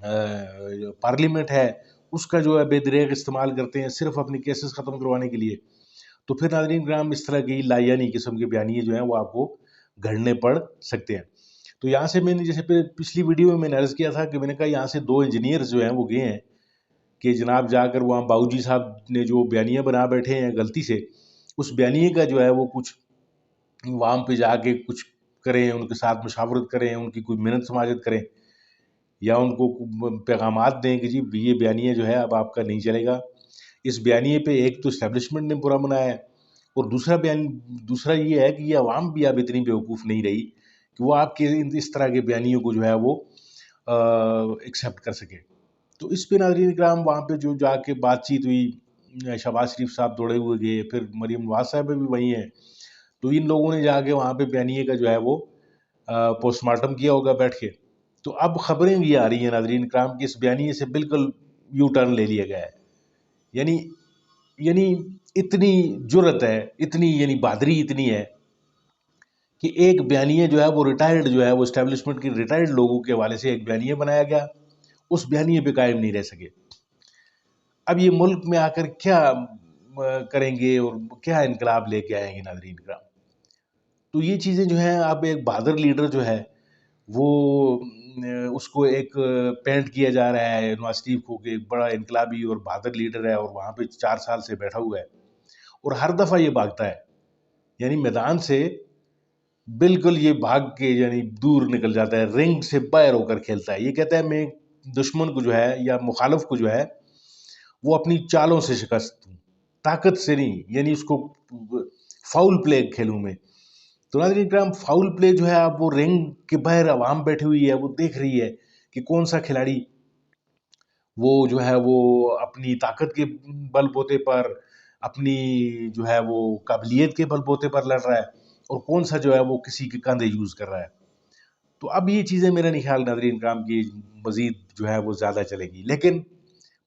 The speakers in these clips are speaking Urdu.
پارلیمنٹ ہے اس کا جو ہے بے دریغ استعمال کرتے ہیں صرف اپنی کیسز ختم کروانے کے لیے، تو پھر ناظرین کرام اس طرح کی لایعنی قسم کے بیانیے جو ہیں وہ آپ کو گھڑنے پڑ سکتے ہیں۔ تو یہاں سے میں نے جیسے پچھلی ویڈیو میں نے عرض کیا تھا کہ میں نے کہا یہاں سے 2 انجینئرز جو ہیں وہ گئے ہیں کہ جناب جا کر وہاں باؤجی صاحب نے جو بیانیہ بنا بیٹھے ہیں غلطی سے، اس بیانیے کا جو ہے وہ کچھ وہاں پہ جا کے کچھ کریں، ان کے ساتھ مشاورت کریں، ان کی کوئی منت سماجت کریں، یا ان کو پیغامات دیں کہ جی یہ بیانیہ جو ہے اب آپ کا نہیں چلے گا۔ اس بیانیے پہ ایک تو اسٹیبلشمنٹ نے برا منایا ہے، اور دوسرا یہ ہے کہ یہ عوام بھی اب اتنی بیوقوف نہیں رہی کہ وہ آپ کے اس طرح کے بیانیوں کو جو ہے وہ ایکسیپٹ کر سکے۔ تو اس پہ ناظرین اکرام وہاں پہ جو جا کے بات چیت ہوئی، شہباز شریف صاحب دوڑے ہوئے گئے، پھر مریم نواز صاحب بھی وہیں ہیں، تو ان لوگوں نے جا کے وہاں پہ بیانیے کا جو ہے وہ پوسٹ مارٹم کیا ہوگا بیٹھ کے۔ تو اب خبریں یہ آ رہی ہیں ناظرین اکرام کہ اس بیانیے سے بالکل یو ٹرن لے لیا گیا ہے، یعنی اتنی جرت ہے، اتنی یعنی بہادری اتنی ہے کہ ایک بیانیہ جو ہے وہ ریٹائرڈ جو ہے وہ اسٹیبلشمنٹ کے ریٹائرڈ لوگوں کے حوالے سے ایک بیانیہ بنایا گیا، اس بیانیے پہ قائم نہیں رہ سکے۔ اب یہ ملک میں آ کر کیا کریں گے اور کیا انقلاب لے کے آئیں گے ناظرین کرام؟ تو یہ چیزیں جو ہیں، اب ایک بہادر لیڈر جو ہے وہ اس کو ایک پینٹ کیا جا رہا ہے نواز شریف کو کہ ایک بڑا انقلابی اور بہادر لیڈر ہے، اور وہاں پہ 4 سال سے بیٹھا ہوا ہے، اور ہر دفعہ یہ بھاگتا ہے، یعنی میدان سے بالکل یہ بھاگ کے یعنی دور نکل جاتا ہے، رنگ سے باہر ہو کر کھیلتا ہے۔ یہ کہتا ہے میں دشمن کو جو ہے یا مخالف کو جو ہے وہ اپنی چالوں سے شکست دوں، طاقت سے نہیں، یعنی اس کو فاؤل پلے کھیلوں میں۔ تو ناظرین کرام فاؤل پلے جو ہے اب وہ رنگ کے باہر عوام بیٹھی ہوئی ہے، وہ دیکھ رہی ہے کہ کون سا کھلاڑی وہ جو ہے وہ اپنی طاقت کے بل بوتے پر، اپنی جو ہے وہ قابلیت کے بل بوتے پر لڑ رہا ہے، اور کون سا جو ہے وہ کسی کے کاندھے یوز کر رہا ہے۔ تو اب یہ چیزیں میرا نہیں خیال ناظرین کرام کی مزید جو ہے وہ زیادہ چلے گی، لیکن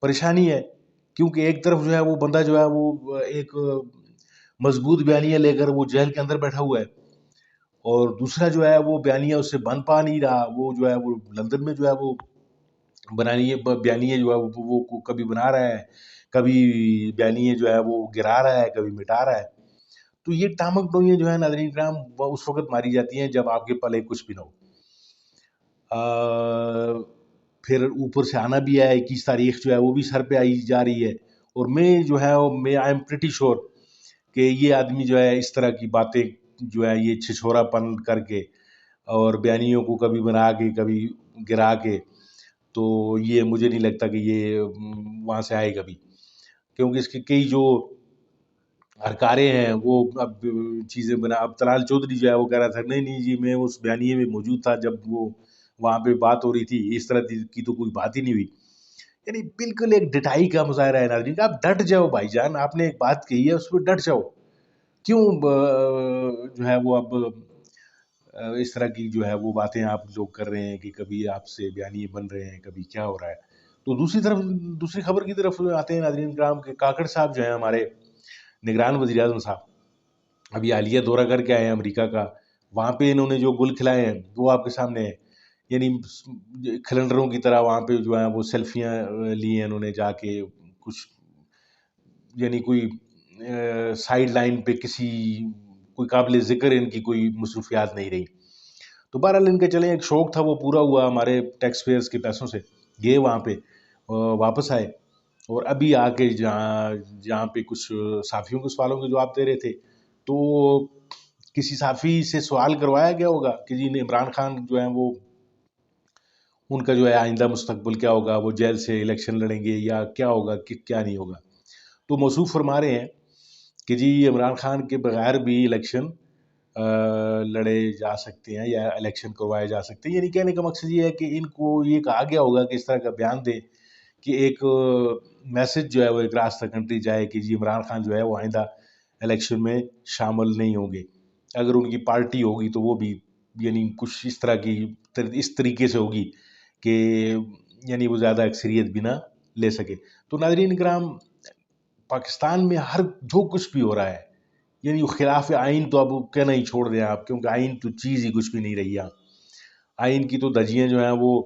پریشانی ہے کیونکہ ایک طرف جو ہے وہ بندہ جو ہے وہ ایک مضبوط بیانیہ لے کر وہ جیل کے اندر بیٹھا ہوا ہے، اور دوسرا جو ہے وہ بیانیہ اس سے بن پا نہیں رہا، وہ جو ہے وہ لندن میں جو ہے وہ بیانیہ جو ہے وہ کبھی بنا رہا ہے، کبھی بیانیہ جو ہے وہ گرا رہا ہے، کبھی مٹا رہا ہے۔ تو یہ ٹامک ٹوئیاں جو ہے ناظرین کرام وہ اس وقت ماری جاتی ہیں جب آپ کے پلے کچھ بھی نہ ہو۔ پھر اوپر سے آنا بھی ہے 21 تاریخ جو ہے وہ بھی سر پہ آئی جا رہی ہے، اور میں جو ہے میں آئی ایم پریٹی شور کہ یہ آدمی جو ہے اس طرح کی باتیں جو ہے یہ چھچھورا پن کر کے اور بیانیوں کو کبھی بنا کے کبھی گرا کے، تو یہ مجھے نہیں لگتا کہ یہ وہاں سے آئے کبھی، کیونکہ اس کے کئی جو ہرکارے ہیں وہ اب چیزیں بنا۔ اب طلال چودھری جو ہے وہ کہہ رہا تھا نہیں جی میں اس بیانیے میں موجود تھا جب وہ وہاں پہ بات ہو رہی تھی، اس طرح کی تو کوئی بات ہی نہیں ہوئی۔ یعنی بالکل ایک ڈٹائی کا مظاہرہ ہے ناظرین، آپ ڈٹ جاؤ بھائی جان، آپ نے ایک بات کہی ہے اس پہ ڈٹ جاؤ، کیوں جو ہے وہ اب اس طرح کی جو ہے وہ باتیں آپ لوگ کر رہے ہیں کہ کبھی آپ سے بیانیے بن رہے ہیں، کبھی کیا ہو رہا ہے۔ تو دوسری خبر کی طرف آتے ہیں ناظرین کرام کہ کاکڑ صاحب جو ہیں ہمارے نگران وزیر اعظم صاحب ابھی حالیہ دورہ کر کے آئے ہیں امریکہ کا، وہاں پہ انہوں نے جو گل کھلائے ہیں وہ آپ کے سامنے ہیں، یعنی کھلنڈروں کی طرح وہاں پہ جو ہے وہ سیلفیاں لی ہیں انہوں نے جا کے، کچھ یعنی کوئی سائیڈ لائن پہ کوئی قابل ذکر ان کی کوئی مصروفیات نہیں رہی۔ تو بہرحال ان کے چلیں ایک شوق تھا وہ پورا ہوا، ہمارے ٹیکس پیئرز کے پیسوں سے گئے وہاں پہ، واپس آئے، اور ابھی آ کے جہاں پہ کچھ صحافیوں کے سوالوں کے جواب دے رہے تھے، تو کسی صحافی سے سوال کروایا گیا ہوگا کہ جی عمران خان جو ہیں وہ ان کا جو ہے آئندہ مستقبل کیا ہوگا، وہ جیل سے الیکشن لڑیں گے یا کیا ہوگا کہ کیا نہیں ہوگا۔ تو موصوف فرما رہے ہیں کہ جی عمران خان کے بغیر بھی الیکشن لڑے جا سکتے ہیں یا الیکشن کروائے جا سکتے ہیں، یعنی کہنے کا مقصد یہ ہے کہ ان کو یہ کہا گیا ہوگا کہ اس طرح کا بیان دے کہ ایک میسج جو ہے وہ ایک راستہ کنٹری جائے کہ جی عمران خان جو ہے وہ آئندہ الیکشن میں شامل نہیں ہوں گے، اگر ان کی پارٹی ہوگی تو وہ بھی یعنی کچھ اس طرح کی اس طریقے سے ہوگی کہ یعنی وہ زیادہ اکثریت بھی نہ لے سکے۔ تو ناظرین کرام پاکستان میں جو کچھ بھی ہو رہا ہے یعنی خلاف آئین تو اب کہنا ہی چھوڑ دیں آپ، کیونکہ آئین تو چیز ہی کچھ بھی نہیں رہی ہے۔ آئین کی تو دھجیاں جو ہیں وہ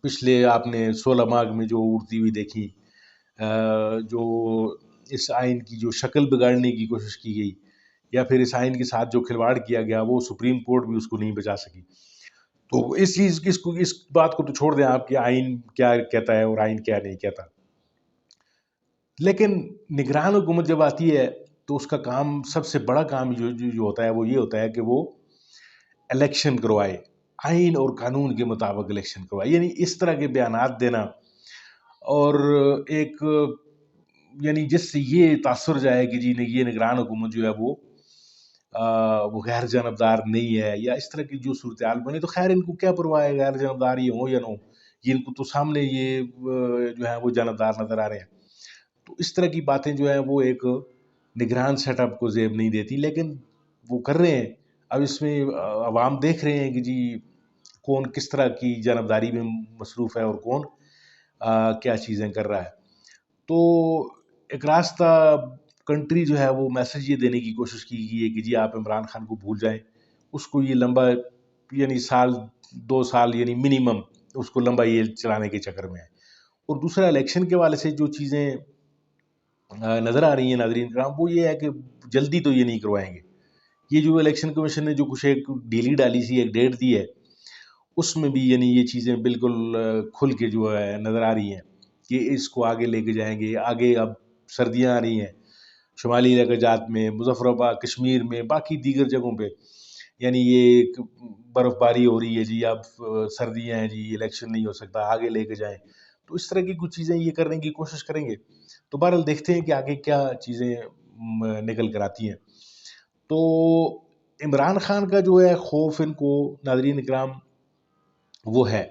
پچھلے آپ نے 16 ماہ میں جو اڑتی ہوئی دیکھی، جو اس آئین کی جو شکل بگاڑنے کی کوشش کی گئی، یا پھر اس آئین کے ساتھ جو کھلواڑ کیا گیا، وہ سپریم کورٹ بھی اس کو نہیں بچا سکی. تو اس بات کو تو چھوڑ دیں آپ کہ آئین کیا کہتا ہے اور آئین کیا نہیں کہتا. لیکن نگران حکومت جب آتی ہے تو اس کا کام، سب سے بڑا کام جو ہوتا ہے وہ یہ ہوتا ہے کہ وہ الیکشن کروائے، آئین اور قانون کے مطابق الیکشن کروائے. یعنی اس طرح کے بیانات دینا، اور ایک یعنی جس سے یہ تاثر جائے کہ جی یہ نگران حکومت جو ہے وہ غیر جانبدار نہیں ہے، یا اس طرح کی جو صورتحال بنے. تو خیر ان کو کیا پرواہ ہے غیر جانبدار یہ ہوں یا نہ ہوں، یہ ان کو تو سامنے یہ جو ہے وہ جانبدار نظر آ رہے ہیں. تو اس طرح کی باتیں جو ہیں وہ ایک نگران سیٹ اپ کو زیب نہیں دیتی، لیکن وہ کر رہے ہیں. اب اس میں عوام دیکھ رہے ہیں کہ جی کون کس طرح کی جانبداری میں مصروف ہے اور کون کیا چیزیں کر رہا ہے. تو ایک راستہ کنٹری جو ہے وہ میسج یہ دینے کی کوشش کی گئی ہے کہ جی آپ عمران خان کو بھول جائیں، اس کو یہ لمبا یعنی سال 2 سال یعنی منیمم اس کو لمبا یہ چلانے کے چکر میں ہے. اور دوسرا الیکشن کے والے سے جو چیزیں نظر آ رہی ہیں ناظرین کرام، وہ یہ ہے کہ جلدی تو یہ نہیں کروائیں گے. یہ جو الیکشن کمیشن نے جو کچھ ایک ڈیلی ڈالی سی، ایک ڈیٹ دی ہے، اس میں بھی یعنی یہ چیزیں بالکل کھل کے جو ہے نظر آ رہی ہیں کہ اس کو آگے لے کے جائیں گے. آگے اب سردیاں آ رہی ہیں شمالی علاقات میں، مظفر آباد، کشمیر میں، باقی دیگر جگہوں پہ، یعنی یہ برف باری ہو رہی ہے جی، اب سردیاں ہیں جی، الیکشن نہیں ہو سکتا، آگے لے کے جائیں. تو اس طرح کی کچھ چیزیں یہ کرنے کی کوشش کریں گے. تو بہرحال دیکھتے ہیں کہ آگے کیا چیزیں نکل کر آتی ہیں. تو عمران خان کا جو ہے خوف ان کو ناظرین اکرام وہ ہے،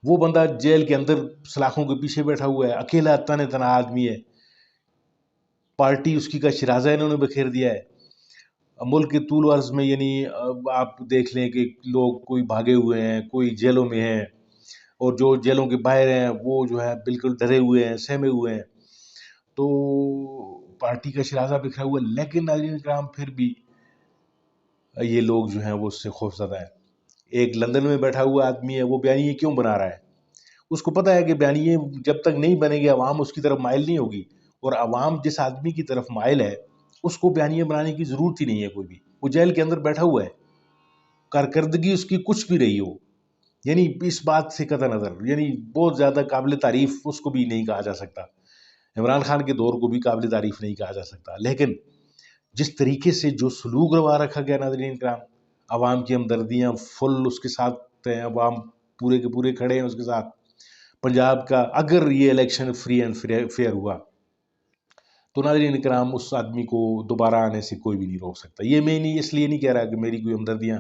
وہ بندہ جیل کے اندر سلاخوں کے پیچھے بیٹھا ہوا ہے، اکیلا تن تنہا آدمی ہے. پارٹی اس کی کا شرازہ انہوں نے بکھیر دیا ہے. ملک کے طول و عرض میں یعنی آپ دیکھ لیں کہ لوگ کوئی بھاگے ہوئے ہیں، کوئی جیلوں میں ہیں، اور جو جیلوں کے باہر ہیں وہ جو ہے بالکل ڈرے ہوئے ہیں، سہمے ہوئے ہیں. تو پارٹی کا شرازہ بکھرا ہوا ہے. لیکن ناظرین اکرام پھر بھی یہ لوگ جو ہیں وہ اس سے خوف زدہ ہیں. ایک لندن میں بیٹھا ہوا آدمی ہے، وہ بیانیے کیوں بنا رہا ہے؟ اس کو پتہ ہے کہ بیانیے جب تک نہیں بنے گے عوام اس کی طرف مائل نہیں ہوگی، اور عوام جس آدمی کی طرف مائل ہے اس کو بیانیے بنانے کی ضرورت ہی نہیں ہے کوئی بھی. وہ جیل کے اندر بیٹھا ہوا ہے، کارکردگی اس کی کچھ بھی رہی ہو، یعنی اس بات سے قطع نظر یعنی بہت زیادہ قابل تعریف اس کو بھی نہیں کہا جا سکتا، عمران خان کے دور کو بھی قابل تعریف نہیں کہا جا سکتا. لیکن جس طریقے سے جو سلوک روا رکھا گیا ناظرین کرام، عوام کی ہمدردیاں فل اس کے ساتھ ہیں، عوام پورے کے پورے کھڑے ہیں اس کے ساتھ. پنجاب کا اگر یہ الیکشن فری اینڈ فیئر ہوا تو ناظرین کرام اس آدمی کو دوبارہ آنے سے کوئی بھی نہیں روک سکتا. یہ میں نہیں اس لیے نہیں کہہ رہا کہ میری کوئی ہمدردیاں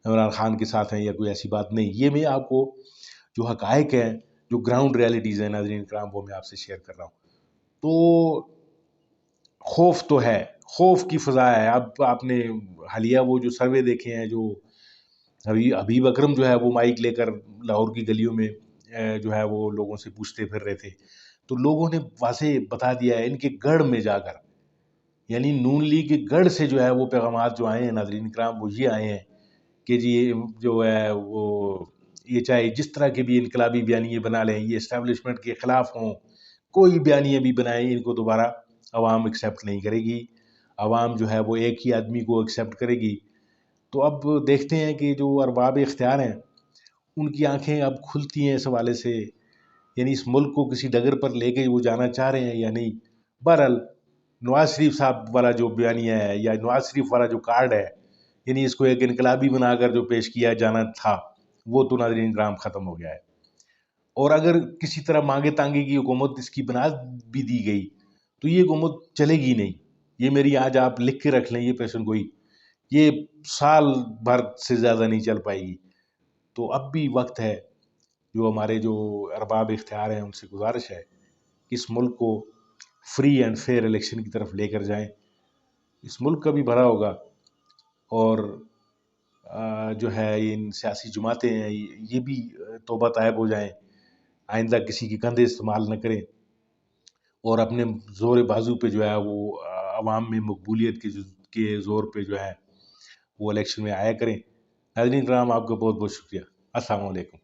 عمران خان کے ساتھ ہیں یا کوئی ایسی بات نہیں. یہ میں آپ کو جو حقائق ہیں، جو گراؤنڈ ریالٹیز ہیں ناظرین کرام، وہ میں آپ سے شیئر کر رہا ہوں. تو خوف تو ہے، خوف کی فضا ہے. اب آپ نے حالیہ وہ جو سروے دیکھے ہیں، جو حبیب اکرم جو ہے وہ مائک لے کر لاہور کی گلیوں میں جو ہے وہ لوگوں سے پوچھتے پھر رہے تھے، تو لوگوں نے واضح بتا دیا ہے ان کے گڑھ میں جا کر، یعنی نون لیگ کے گڑھ سے جو ہے وہ پیغامات جو آئے ہیں ناظرین کرام، وہ یہ آئے ہیں کہ جی جو ہے وہ یہ چاہے جس طرح کے بھی انقلابی بیانیے بنا لیں، یہ اسٹیبلشمنٹ کے خلاف ہوں، کوئی بیانیے بھی بنائیں، ان کو دوبارہ عوام ایکسیپٹ نہیں کرے گی. عوام جو ہے وہ ایک ہی آدمی کو ایکسیپٹ کرے گی. تو اب دیکھتے ہیں کہ جو ارباب اختیار ہیں ان کی آنکھیں اب کھلتی ہیں اس حوالے سے، یعنی اس ملک کو کسی ڈگر پر لے کے وہ جانا چاہ رہے ہیں یا نہیں. بہرحال نواز شریف صاحب والا جو بیانیہ ہے یا نواز شریف والا جو کارڈ ہے، یعنی اس کو ایک انقلابی بنا کر جو پیش کیا جانا تھا، وہ تو ناظرین کرام ختم ہو گیا ہے. اور اگر کسی طرح مانگے تانگے کی حکومت اس کی بنا بھی دی گئی تو یہ حکومت چلے گی نہیں. یہ میری آج آپ لکھ کے رکھ لیں یہ پیشن گوئی، یہ سال بھر سے زیادہ نہیں چل پائے گی. تو اب بھی وقت ہے، جو ہمارے جو ارباب اختیار ہیں ان سے گزارش ہے کہ اس ملک کو فری اینڈ فیئر الیکشن کی طرف لے کر جائیں. اس ملک کا بھی بھلا ہوگا، اور جو ہے ان سیاسی جماعتیں ہیں یہ بھی توبہ طائب ہو جائیں، آئندہ کسی کے کندھے استعمال نہ کریں، اور اپنے زور بازو پہ جو ہے وہ عوام میں مقبولیت کے زور پہ جو ہے وہ الیکشن میں آیا کریں. ناظرین کرام آپ کا بہت بہت شکریہ. السلام علیکم.